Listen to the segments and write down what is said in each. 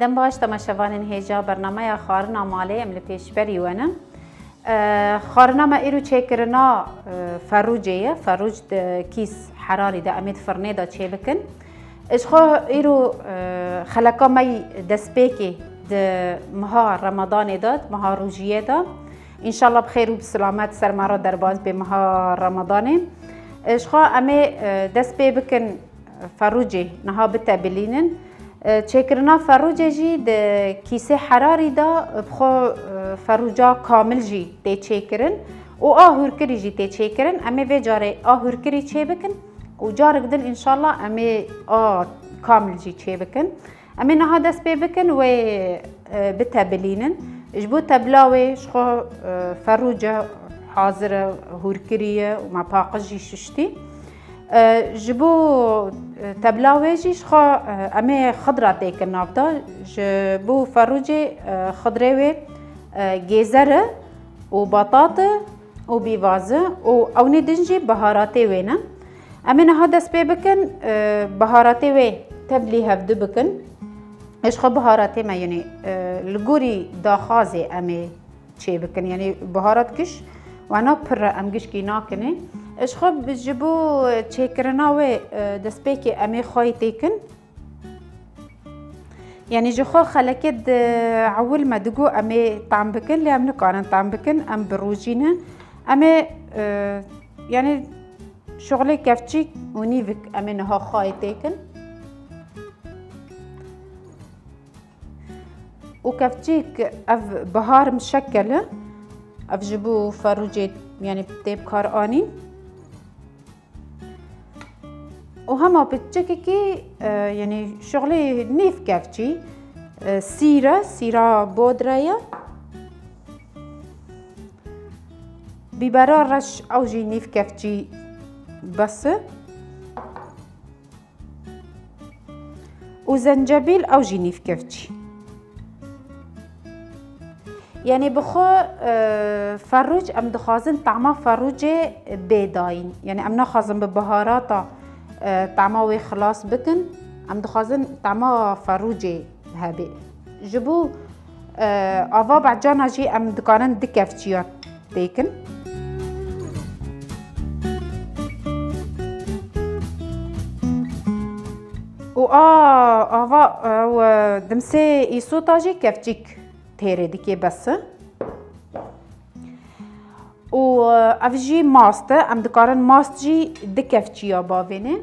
دم باش تماشاوانên hêja bernameya xwarina malê em li pêşberî we ne. Xwarina me îro çêkirina ferûcê ye. Ferûc di kîs herarî de em ê firnê de çê bikin. Ji xwe îro xeleka me yî destpêkê di meha Remadanê de, meha rojiyê de. İnşallah bi xêr û bi silamet ser me re derbas bê meha Remadanê. Ji xwe em ê dest pê bikin ferûcê niha bitebîlînin. çêkirina ferûcê jî di kîsê herarî de bi xwe ferûca kamil jî tê çêkirin û a hûrkirî jî tê çêkirin. Em ê vê carê a hûrkirî çê bikin û carek din înşallah em ê a kamil jî çê bikin. Em ê niha dest pê bikin wê bitebîlînin. Ji bo tebla wê ji xwe ferûca hazir e, hûrkirî ye û me paqij jî şiştî. Ji bo tebla wê jî ji xwe em ê xidra têkin nav da. Ji bo ferûcê xidrê wê gêzer e û batat e û bîvaz e û ewnê din jî biharatê wê ne. Em ê niha dest pê bikin biharatê wê tevlî hevdû bikin. Ji xwe biharatê me yanî li gorî daxwazê em ê çê bikin. Yanî biharat giş wana pir re em gişkî nakinê. Ji xwe ji bo çêkirina wê destpêkê em ê xwayî têkin. Yani ji xwe xelekê di ewil me digot em ê tam bikin lê em nikarin tam bikin. Em birojîne. Em ê yani şoxlê kevçîk û nîvik em ê niha xwayî têkin. û kevçîk ev bihar mişekkel e. Ev ji bo ferûcê yani tê bikar anîn. û hema piçekekî yani şoxlê nîv kevçî sîr e, sîra bodre ye. Bîbera reş ew jî nîv kevçî bes e. û zencebîl ew jî nîv kevçî. Yani bi xwe ferûc em dixwazin tema ferûcê bêdayîn. Yani em naxwazin bi biharata tema wê xilas bikin. Em dixwazin tema ferûcê hebe. Ji bo ava becana jî em dikarin di kevçiya têkin. û ava dimsê îsota jî kevçîk têrê dike bes e. û ev jî mast e. Em dikarin mast jî di kevçiya bavê ne.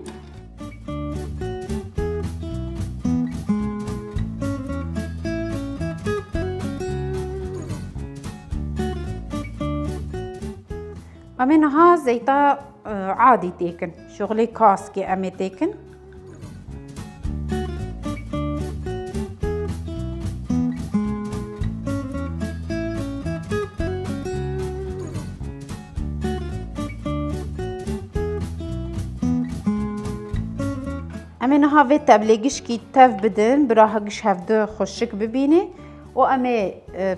Em ê niha zeyta adî têkin. Şoxlê kaskê em ê têkin. Em ê niha vê teblê gişkî tev bidin bira giş hevdû xweşik bibîne û em ê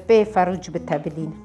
pê ferûc bitebîlînin.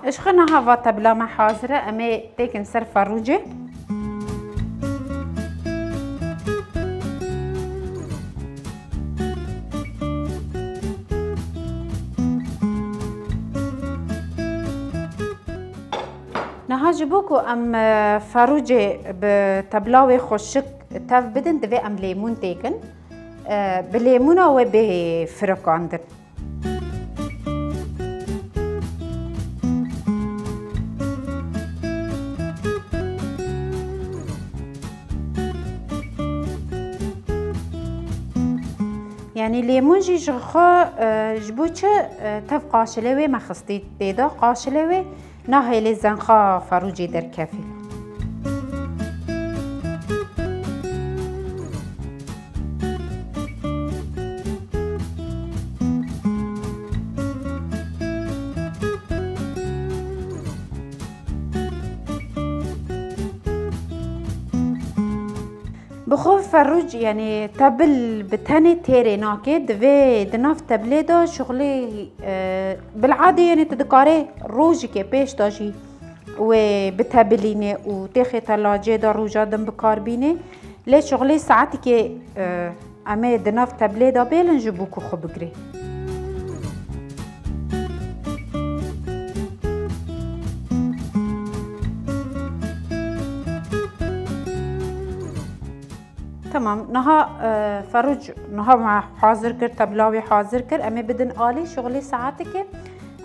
Ji xwe niha va tebla me hazir e. Em ê têkin ser ferûcê. Niha ji bo ku em ferûcê bi tebla wê xweşik tev bidin divê em lêmûn têkin. Bi lêmûna we bê firikandin. Yani lêmûn jî ji xwe ji bo çi tev qaşilê wê me xistî têda qaşilê wê نهيلي زنخا فروجي در كافي. بخوف فروج يعني تبل بتاني تيري ناكي دوي دناف تبلي دا شغلي بالعادة يعني تدكاري روجي كي بيش داجي و بتبليني و تاخي تلاجي دا روجا دم بكاربيني لي شغلي ساعتي كي امي دناف تبلي دا بيلن جبوكو خو بگري. تمام نها فروج نها مع حاضر كر تبلاوي حاضر كر امي بدن آلي شغلي ساعتك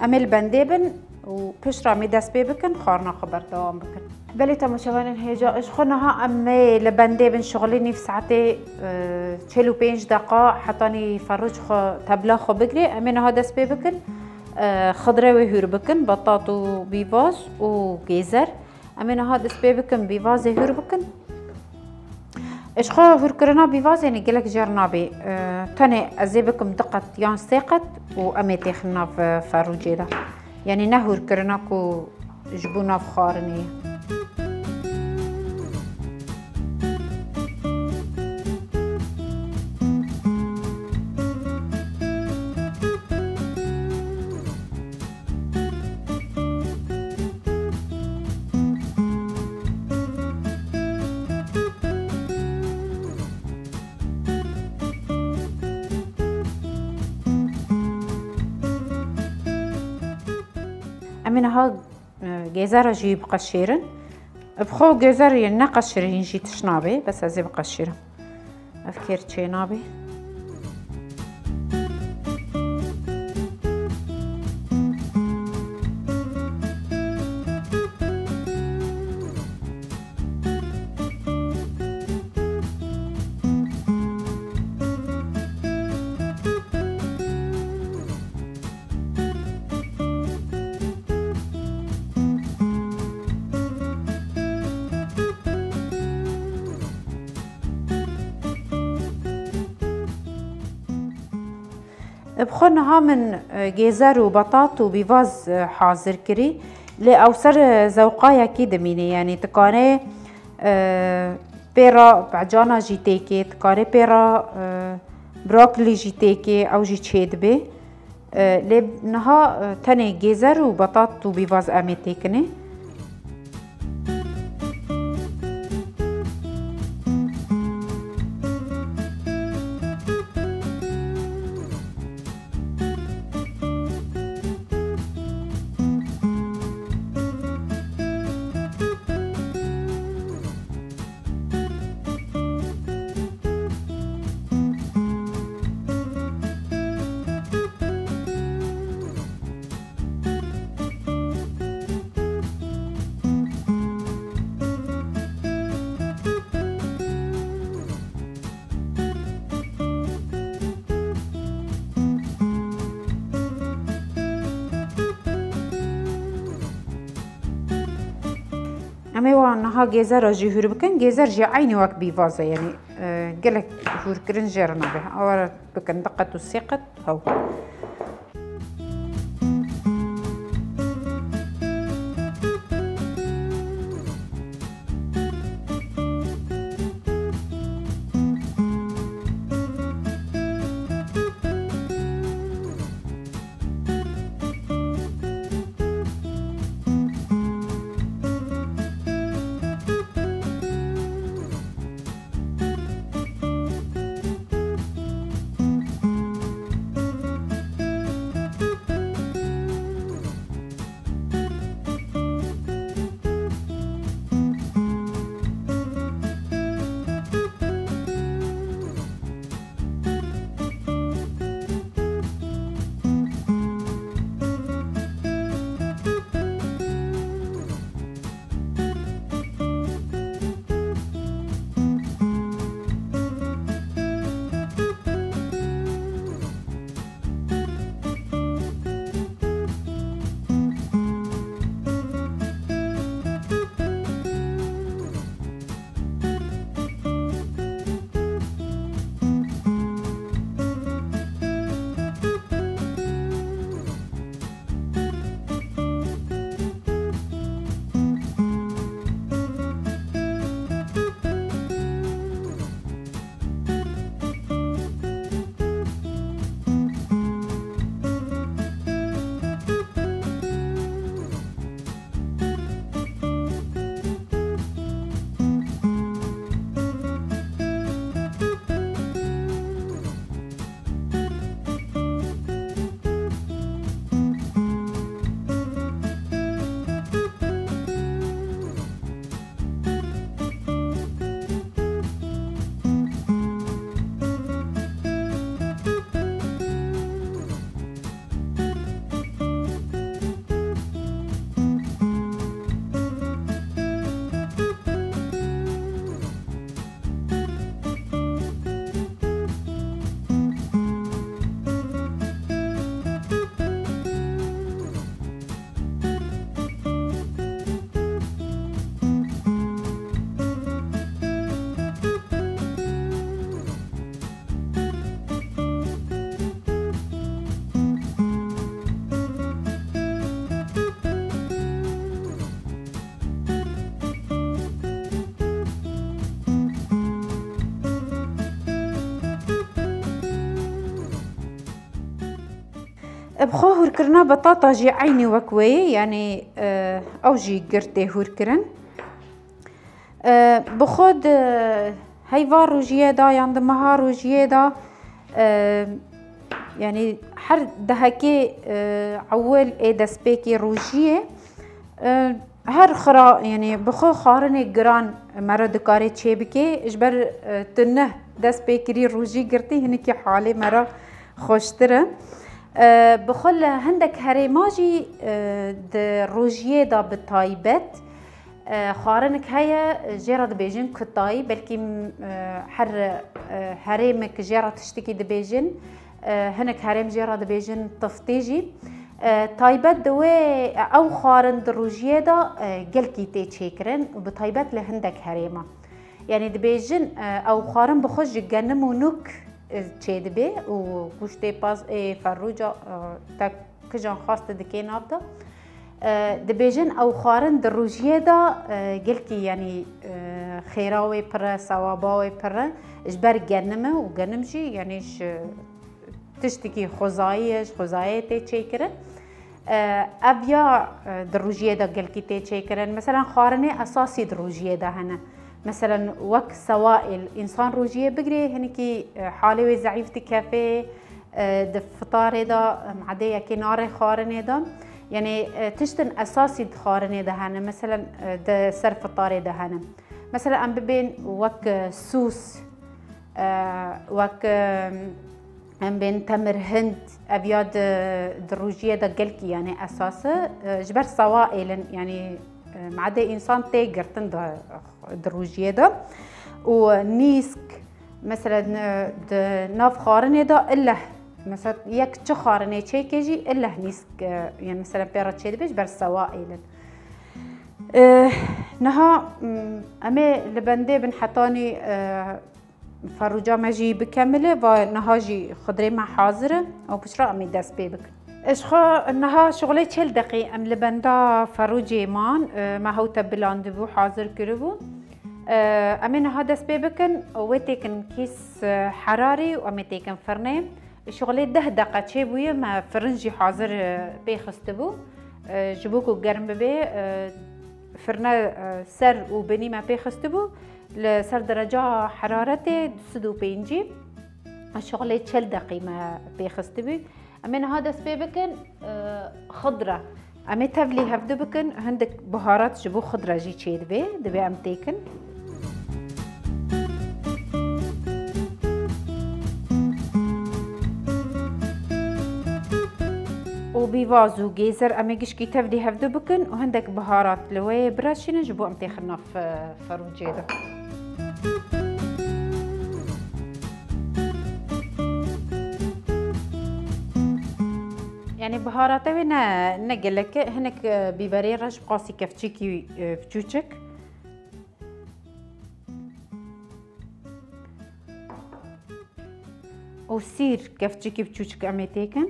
امي البندي بن و پشرا می دست بی بکن خارنا خبر دوام بکن. بله تماشاگران هیجا اشخو نها امي لبندي بن شغلي نيف ساعتي 45 دقيقة حتى فروج خو تبلا خو بگري امي نها دست بي بكن خضره وهور بكن بطاط و بيفاز و جيزر امي نها دست بي بكن بيفاز هور بكن اشخو هور كرنا بيفاز يعني قلك جرنابي تاني ازيبكم دقة يان ساقت و امي تخنا في فروجي ده يعني نهور كرناكو جبونا في خارني. امينها جزر جيب قشيرن بخو جزر يعني قشرين جي تشنابي بس ازيب قشيرن افكر تشينابي بخونها من جزر وبطاط وبيفاز حاضر كري لأوسر زوقايا كي دميني يعني تكاني بيرا بعجانا جيتيكي تكاني بيرا بروكلي جيتيكي أو جي تشيد بي لبنها تاني جزر وبطاط وبيفاز أمي تيكني امي وانها جزر جي هور بكن جزر جي عيني واك بيفازا يعني قالك هور كرن جرنا بها اور بكن دقة السقط هو بخو هوركرنا بطاطا جي عيني وكوي يعني او جي قرتي هوركرن بخود هيفا روجيه دا يعني دمها روجيه دا يعني حر دهكي عول دسبيكي روجيه هر خرا يعني بخو خارني جران مرة دكاري تشيبكي اجبر تنه دسبيكري روجي قرتي هنكي حالي مرة خوشتره بخل هندك هريماجي د روجيه دا بتايبت خارنك هيا جيرة دبيجن كتاي بلكي حر هريمك جيرة تشتكي دبيجن هنك هريم جيرة دبيجن تفتيجي تايبت دوي او خارن دروجيه دا قلكي تيشيكرن وبتايبت لهندك هريمة يعني دبيجن او خارن بخش جنمو نوك تشيدبي وكوشتي باز فروجا تا كجان خاصة دكين ابدا دبيجن او خارن دروجيه دا قلكي يعني خيراوي برا صواباوي برا اجبر جنمه وجنمشي يعني تشتكي خزاية تيشيكرن ابيا دروجيه دا قلكي تيشيكرن مثلا خارني اساسي دروجيه دا هنا مثلا وك سوائل انسان روجيه بقري هنكي حالي ضعيف تكافي دفطار دا معديه كنار خارني دا يعني تشتن اساسي خارني دا هنا مثلا د سر فطار دا هنا مثلا ام بين وك سوس وك ام بين تمر هند ابياد دروجيه دا قلكي يعني اساسه جبر سوائل يعني معدي انسان تيجر تند دروجيه دا ونيسك مثلا ناف خارني دا الا مثلا يك تش خارني تشي كيجي الا نيسك يعني مثلا بيرا تشي بيش بر سوائل نها امي لبندي بن حطاني فروجا ماجي بكمله ونهاجي خضري مع حاضره او بشرا امي داس بيبك اشخا انها شغلي تشل دقي ام لبندا فروجي مان ما هو تبلاندبو حاضر كربو امين هذا سبيبكن وتيكن كيس حراري وامي تيكن فرني شغلي 10 دقيقه تشيبويه ما فرنجي حاضر بيخستبو جبوكو گرم ببي فرنا سر وبني ما بيخستبو لسر درجه حرارته 205 شغلي 10 دقيقه ما بيخستبي امين هذا سبيبكن خضره امي تبلي هفدو بكن هندك بهارات جبو خضره جي تشيد بي دبي ام تيكن وبيفازو جيزر امي قشكي تبلي هفدو بكن وهندك بهارات لوي براشين جبو ام تيخنا في فروجيدا يعني بهاراته وينا نقلك هنك بيبري رش بقاسي كفتشيكي بتشوشك وسير كفتشيكي بتشوشك عميتيكن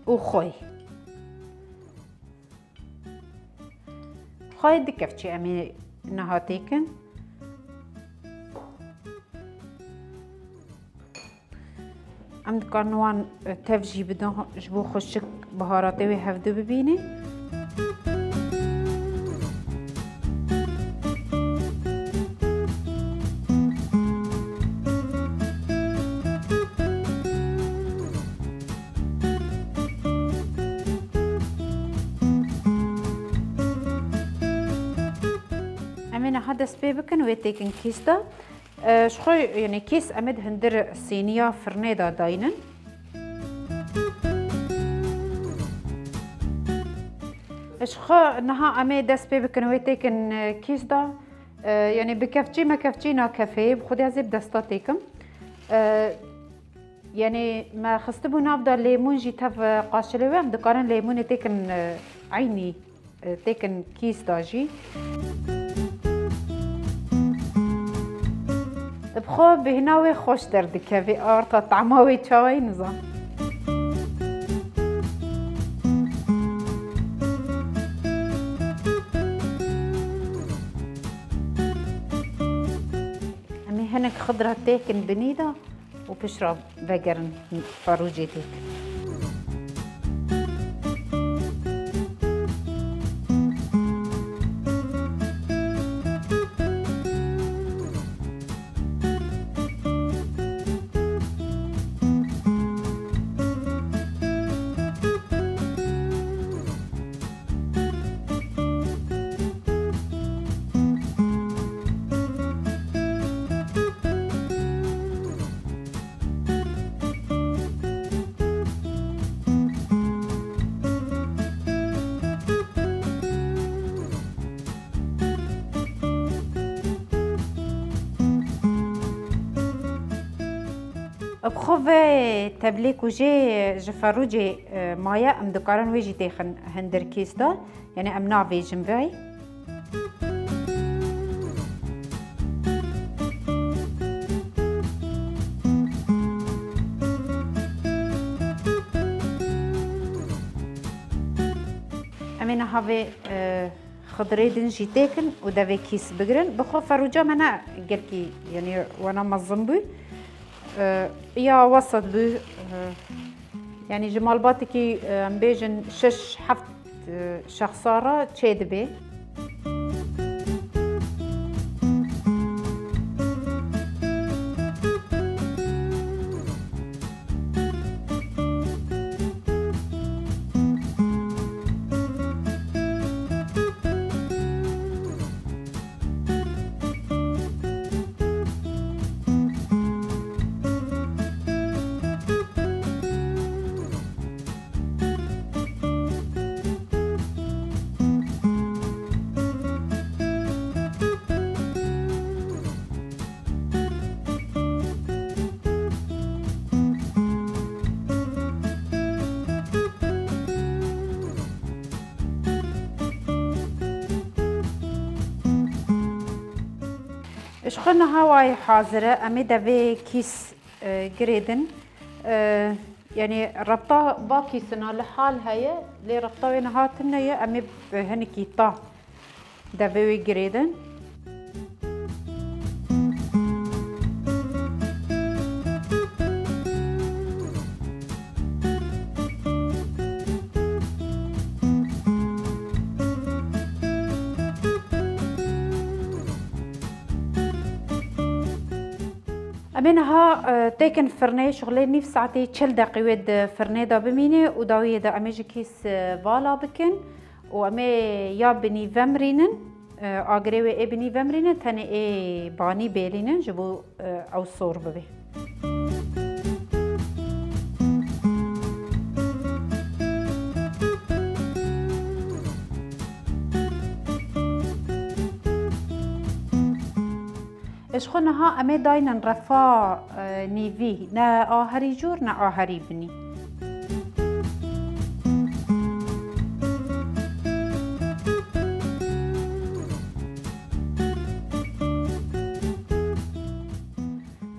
وخوي دي كفتشي عمي نهاتيكن عند كانوان تفجي بدون جبو خشك بهاراتي ويهفدو ببيني امينه هذا سبيبكن ويتيكن كيستا شخوي يعني كيس امد هندر الصينيه فرنيدا داينن شخو نها امي داس بيبكن ويتيكن كيس دا يعني بكفتشي ما كفتشينا كافيه بخدي زب دستاتيكم يعني ما خستبو نافدا ليمون جي تف قاشلوي ام دكارن ليمون تيكن عيني تيكن كيس داجي بخو بهناوي خوش دردك في ارتا طعماوي تشاوي نظام امي هنك خضرة تيكن بنيدة و پشرا بگرن فروجی تیک. بخوفه تبلیک و جفروجی مایه ام دکارن ویجی تیخن هندر کیستا یعنی ام ناویجم وی امین هاوی خضره دنجی تیکن و دوی کیس بگرن بخوف فروجا منا گرکی یعنی وانا مظم بی یا وسط بو يعني جمال كي بيجن 6-7 شخصارة تشيد بي اشخنا هواي حاضرة أمي دبي كيس جريدن يعني ربطة باكي سنة لحال هي لي ربطة وين هاتنا يا أمي بهنكي طا دبي جريدن أمينها تاكن فرني شغلي نيف ساعتي 4 دقيقة ود فرني دا بميني وداوية دا أميجي كيس بالا بكن وأمي يا بني فمرينن آغريوي إي بني فمرينن تاني إي باني بيلينن جبو أو صور ببي اشخونها امي داينا رفا نيفي نا آهري جور نا آهري بني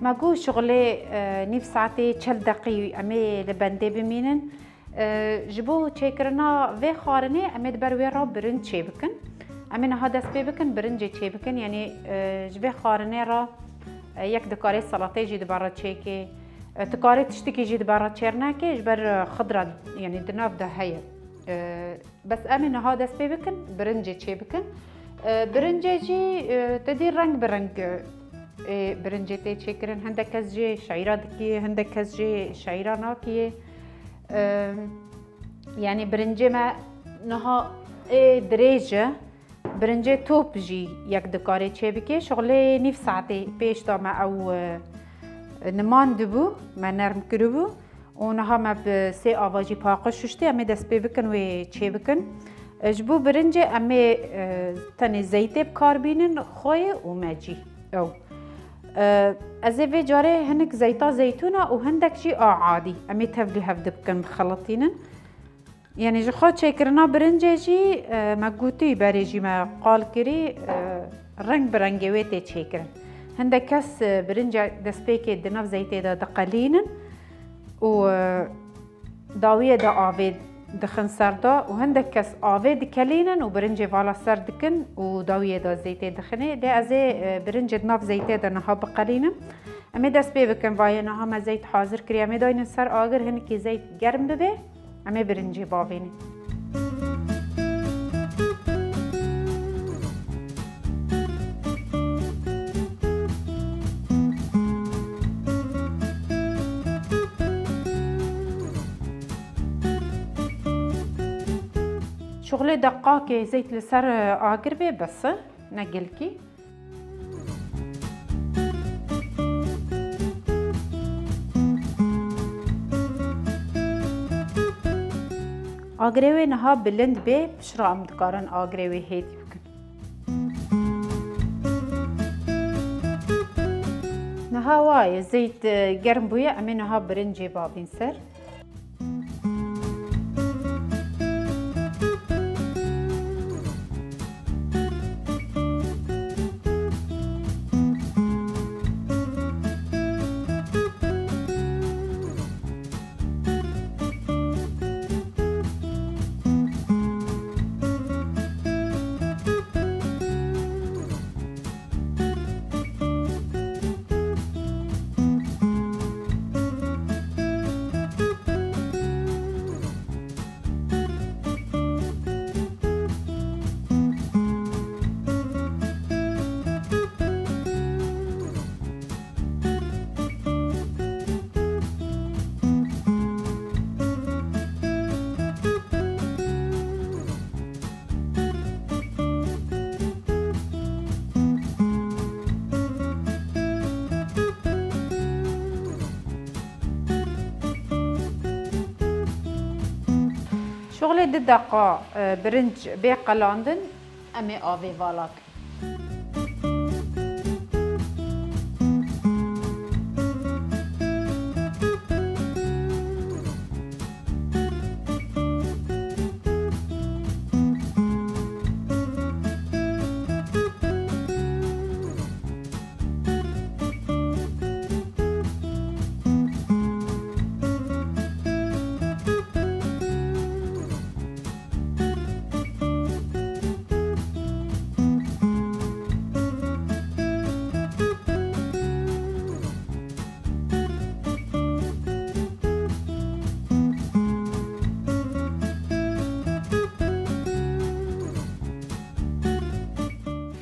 ماقو شغلي نيف ساعتي 4 دقيقة امي لبندي بمينن جبو تشيكرنا في خارني امي دبروي را برن تشي بكن امين هذا سبي بكن برنجي تشي بكن يعني جبه خارني را يك دكاري سلطه جي دبارة تشيكي تكاري تشتكي جي دبارة تشيرناكي جبر خضرة يعني دناف ده هي بس امين هذا سبي بكن برنجي تشي بكن برنجي جي تدير رنگ برنگ برنجي تي تشيكرن هندك كز جي شعيرة دكي هندك كز جي شعيرة ناكي يعني برنجي ما نها دريجة برنجي توب جي يك دكاري تشي بكي شغلي نيف ساعتي بيش دا ما او نمان دبو ما نرم كربو ونها ما بسي آواجي باقش ششتي امي دست بي بكن و تشي بكن جبو برنجي امي تاني زيتي بكار بينن خوي وماجي او ازي في جاري هنك زيتا زيتونة وهندك جي عادي امي تبلي هفد بكن مخلطينن يعني جي خود شكرنا برنجي جي ما قوتي باريجي ما قال كري رنگ برنگي ويتي شكرن هندك كاس برنجي دسبيكي دناف زيتي دا دقلينن و داوية دا آويد دخن سردا و هندك کس آوه دکلینن و برنج والا سر دکن و داویه دا زیته دخنه ده از برنج ناف زیته دا نها بقلینم امی دست بی بکن وای نها ما زیت حاضر کری امی داین سر آگر هنی که زیت گرم ببه امی برنج باوینه شغل دقاق زيت لسر آگر به بس نقل کی آگروی نها بلند به بشرا ام دکارن آگروی هیدی بکن نها وای زيت گرم بویه امی نها برنجی بابین سر شغل دي دقا برنج بقلاندن امي آوي والاك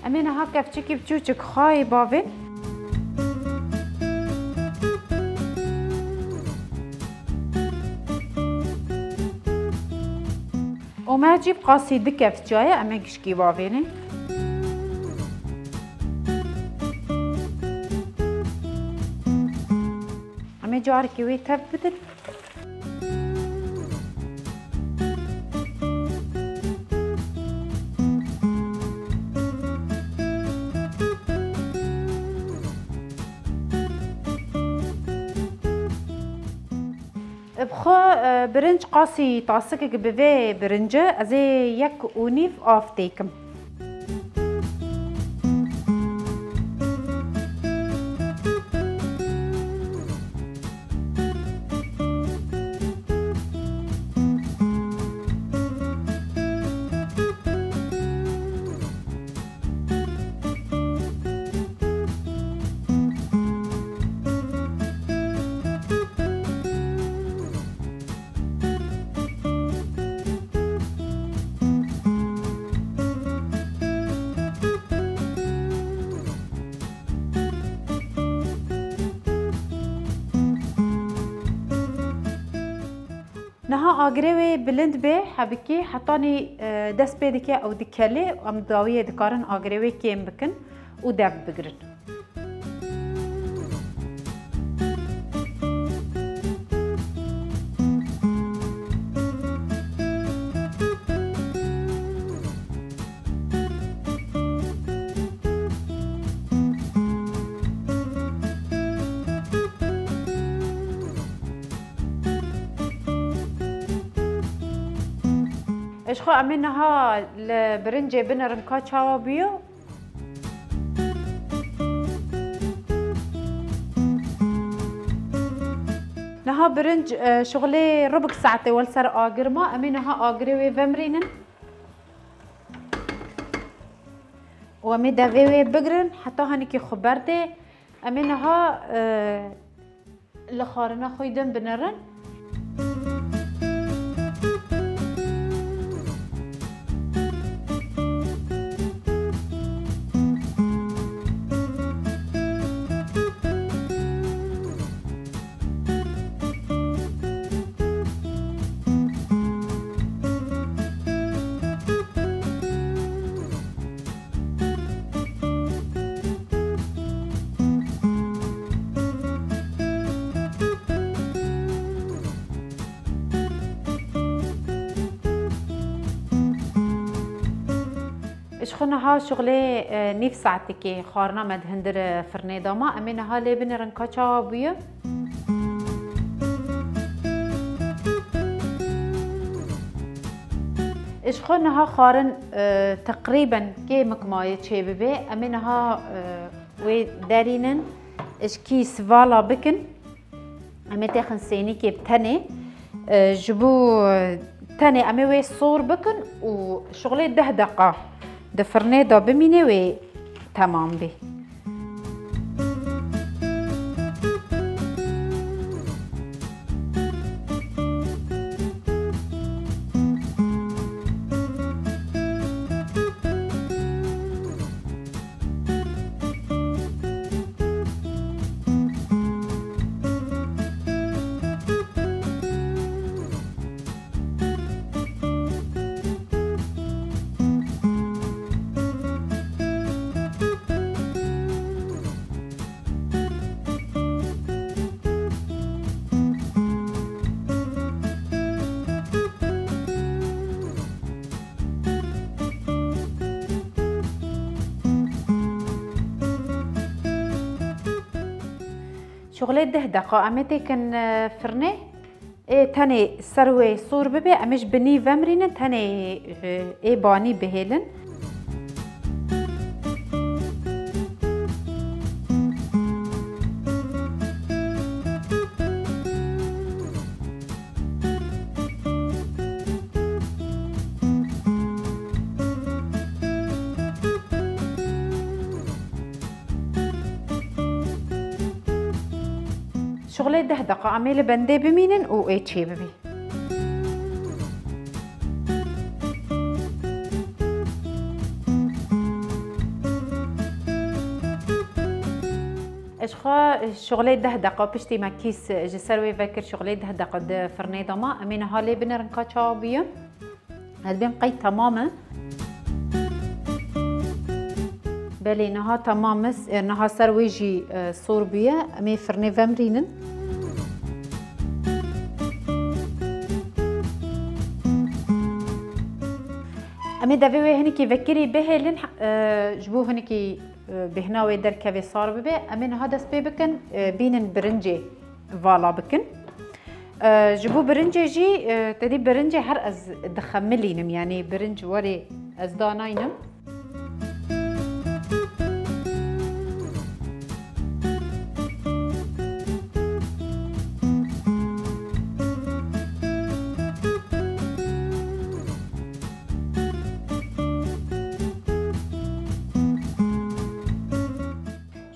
امين هكا بتشكي بتشوشك خاي بابي وما جيب قاسي دكا في جاية اما كشكي بابيني اما جاركي وي تبدل بخو برنج قاسي طاسكك بفي برنجة ازي يك ونيف آف تيكم نها آگروی بلند به حبکی حتانی دست پیدکه او دکله ام داویه دکارن آگروی کیم بکن و دب بگرن اشخو امنها البرنجة بنرم كاتشاوا بيو نها ها برنج شغلي ربع ساعة والسر آجر ما أمينها آجري وفمرينن ومدافعي بقرن حتى هنيكي خبرتي أمينها لخارنا خويدن بنرن اشخنها شغلي نيف ساعتكي خارنا مدهندر فرني داما امينها لبن رنكا چابوية اشخنها خارن تقريبا كي مكماية چه ببي امينها وي دارينن اش كيس فالا بكن امي تاخن سيني كي بتني جبو تاني امي وي صور بكن وشغلي 10 دقة دفرني دا بميني و تمام بي شغلي 10 دقة امتي كان فرني تاني سروي صور ببي امش بني فمرين تاني باني بهيلن شغلي 10 دقة عميلة بندي بمينن و ايتشي ببي اشخا شغلي 10 دقة بشتي ما كيس جسروي فكر شغلي 10 دقة د فرني دما امين هالي بنرنكا چابية هالبين قي تماما بلي نها تمامس نها سرويجي صور بيه امي فرني فمرينن امي دافي هنيكي فكري بهلن جبو هنيكي بهنا ويدر كافي صار ببي امي نها دس بيبكن بينن برنجي فالا بكن جبو برنجي جي تدي برنجي هر از دخملينم يعني برنج وري از داناينم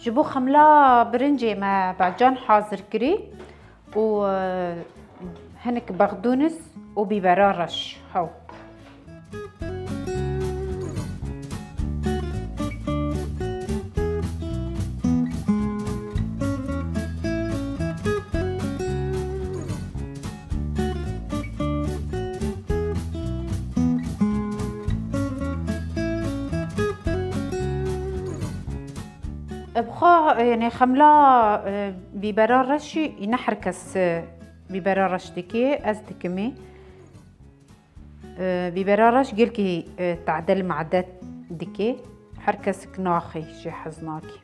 جبو خملا برنجي ما بعجان حاضر كري و هنك بغدونس وبيبرا رش هاو بخا يعني خملا بيبرا رشي ينحركس بيبرا رش دكي از دكمي بيبرا رش قلكي تعدل معدات دكي حركس كناخي شي حزناكي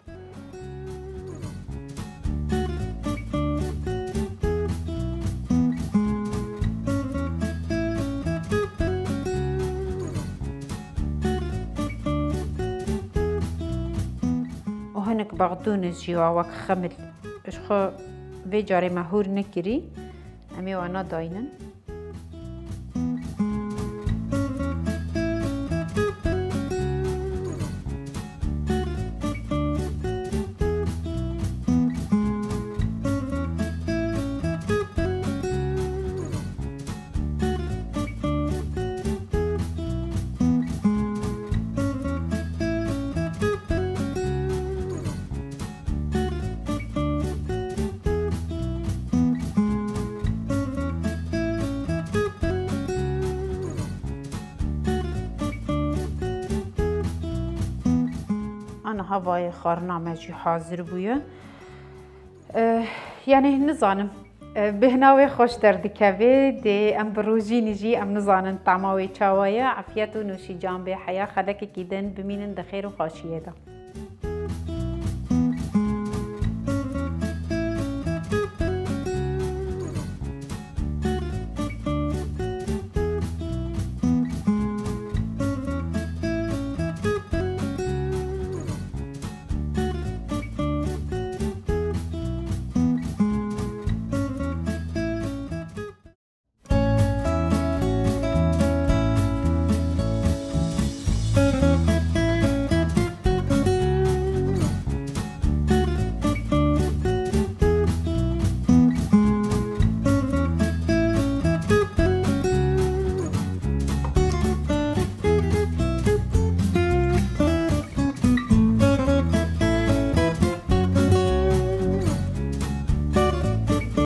وهنك بغدونس جوا وك خمل اشخو بيجاري مهور نكري امی وانا داینن أنا هواي خارنا ماجي حاضر بويا يعني نزانم بهناوي خوش دردكبي دي ام بروجي نجي ام نزانن طعماوي چاوايا عفيت و نوشي جانبي حياة خلق كيدن بمينن دخير و خاشية دا